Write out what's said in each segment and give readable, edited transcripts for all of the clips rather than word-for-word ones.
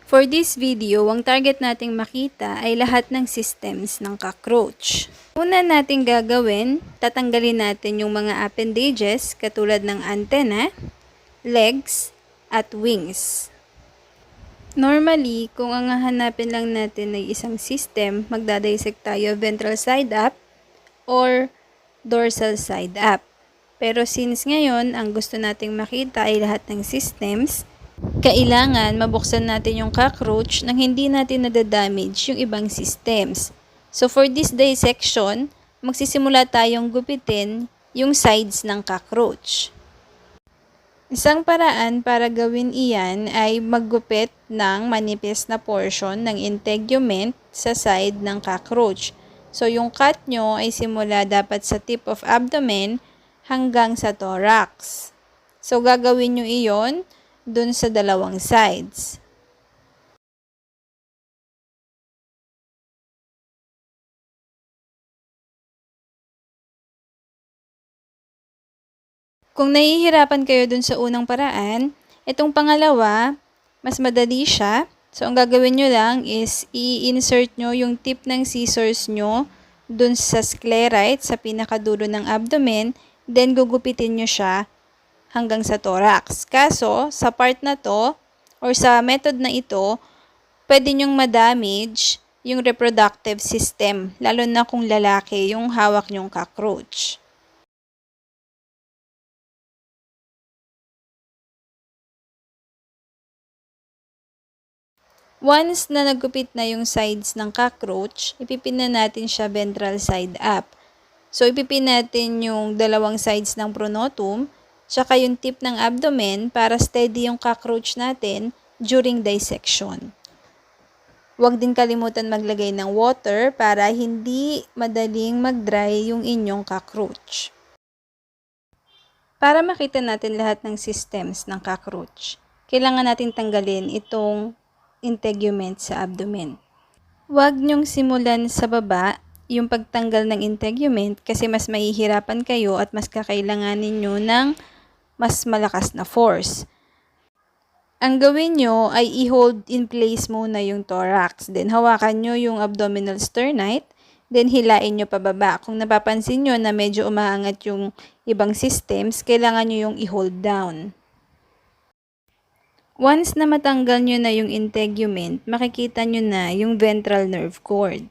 For this video, ang target nating makita ay lahat ng systems ng cockroach. Una nating gagawin, tatanggalin natin yung mga appendages katulad ng antenna, legs, at wings. Normally, kung ang hahanapin lang natin ay isang system, magdadissect tayo ventral side up or dorsal side up. Pero since ngayon, ang gusto nating makita ay lahat ng systems, kailangan mabuksan natin yung cockroach nang hindi natin nadadamage yung ibang systems. So for this dissection, magsisimula tayong gupitin yung sides ng cockroach. Isang paraan para gawin iyan ay maggupit ng manipis na portion ng integument sa side ng cockroach. So yung cut nyo ay simula dapat sa tip of abdomen hanggang sa thorax. So gagawin nyo iyon dun sa dalawang sides. Kung nahihirapan kayo dun sa unang paraan, itong pangalawa, mas madali siya. So, ang gagawin nyo lang is i-insert nyo yung tip ng scissors nyo dun sa sclerite, sa pinakadulo ng abdomen, then gugupitin nyo siya hanggang sa thorax. Kaso, sa part na to, or sa method na ito, pwede nyong ma-damage yung reproductive system, lalo na kung lalaki yung hawak nyong cockroach. Once na nagupit na yung sides ng cockroach, ipipin na natin siya ventral side up. So, ipipin natin yung dalawang sides ng pronotum, tsaka yung tip ng abdomen para steady yung cockroach natin during dissection. Huwag din kalimutan maglagay ng water para hindi madaling mag-dry yung inyong cockroach. Para makita natin lahat ng systems ng cockroach, kailangan natin tanggalin itong integument sa abdomen. Huwag nyong simulan sa baba yung pagtanggal ng integument kasi mas mahihirapan kayo at mas kakailanganin nyo ng mas malakas na force. Ang gawin nyo ay i-hold in place muna yung thorax. Then hawakan nyo yung abdominal sternite. Then hilain nyo pababa. Kung napapansin nyo na medyo umaangat yung ibang systems, kailangan nyo yung i-hold down. Once na matanggal nyo na yung integument, makikita nyo na yung ventral nerve cord.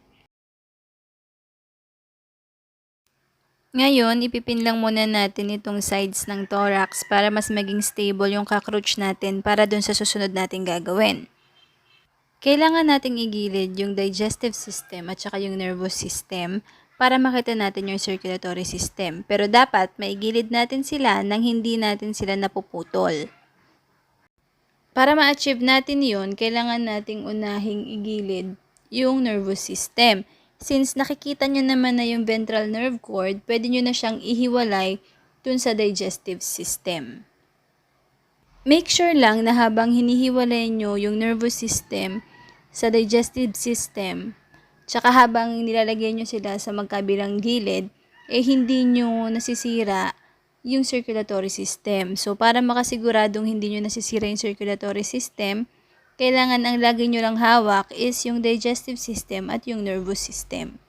Ngayon, ipipin lang muna natin itong sides ng thorax para mas maging stable yung cockroach natin para dun sa susunod nating gagawin. Kailangan nating igilid yung digestive system at saka yung nervous system para makita natin yung circulatory system. Pero dapat maigilid natin sila nang hindi natin sila napuputol. Para ma-achieve natin yun, kailangan nating unahing igilid yung nervous system. Since nakikita nyo naman na yung ventral nerve cord, pwede nyo na siyang ihiwalay dun sa digestive system. Make sure lang na habang hinihiwalay nyo yung nervous system sa digestive system, tsaka habang nilalagay nyo sila sa magkabilang gilid, hindi nyo nasisira yung circulatory system. So, para makasiguradong hindi nyo nasisira yung circulatory system, kailangan ang lagi nyo lang hawak is yung digestive system at yung nervous system.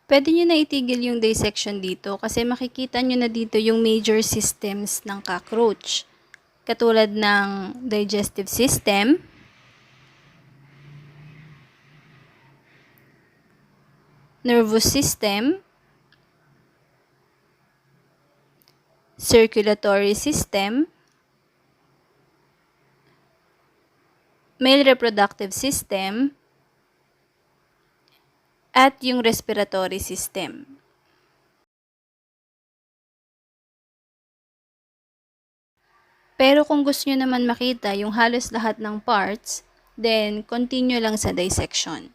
Pwede nyo na itigil yung dissection dito kasi makikita nyo na dito yung major systems ng cockroach. Katulad ng digestive system, nervous system, circulatory system, male reproductive system, at yung respiratory system. Pero kung gusto nyo naman makita yung halos lahat ng parts, then continue lang sa dissection.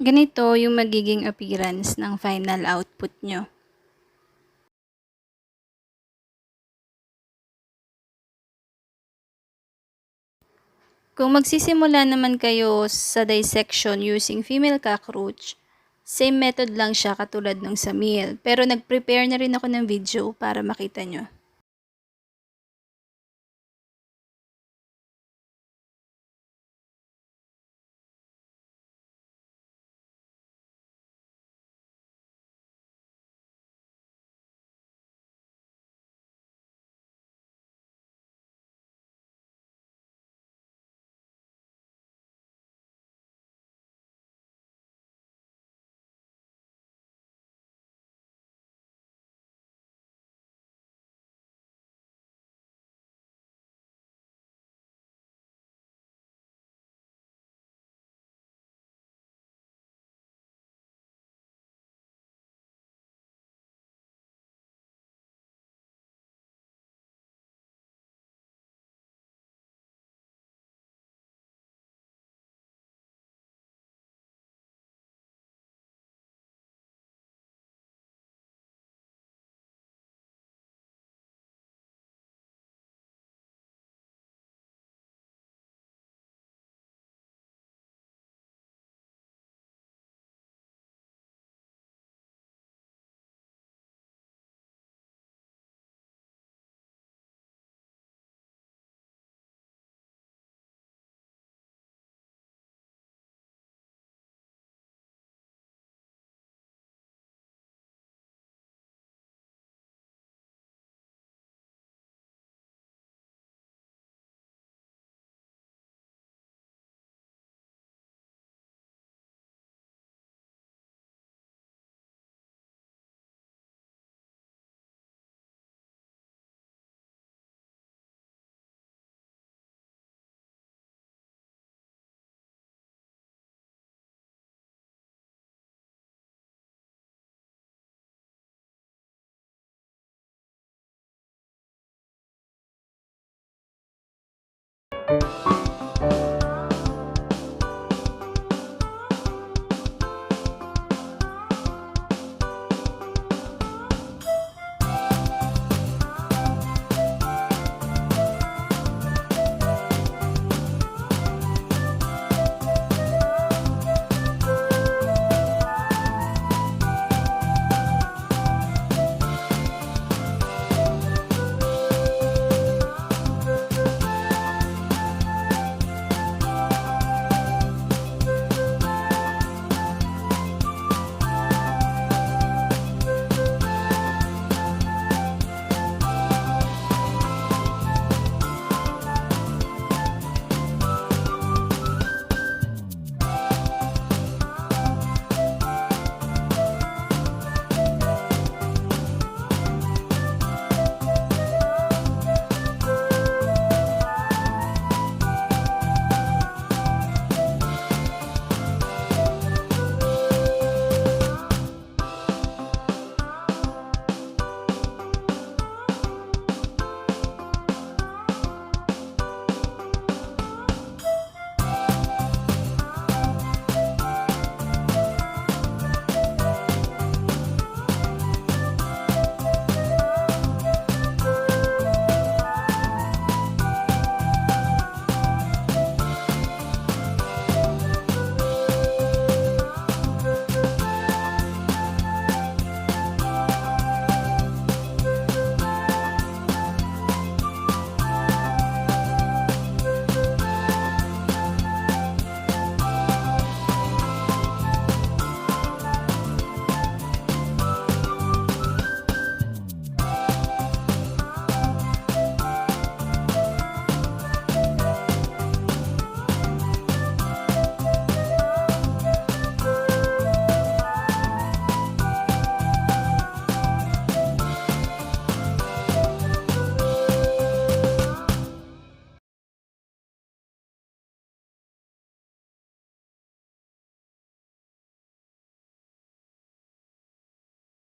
Ganito yung magiging appearance ng final output nyo. Kung magsisimula naman kayo sa dissection using female cockroach, same method lang siya katulad ng sa male. Pero nag-prepare na rin ako ng video para makita nyo.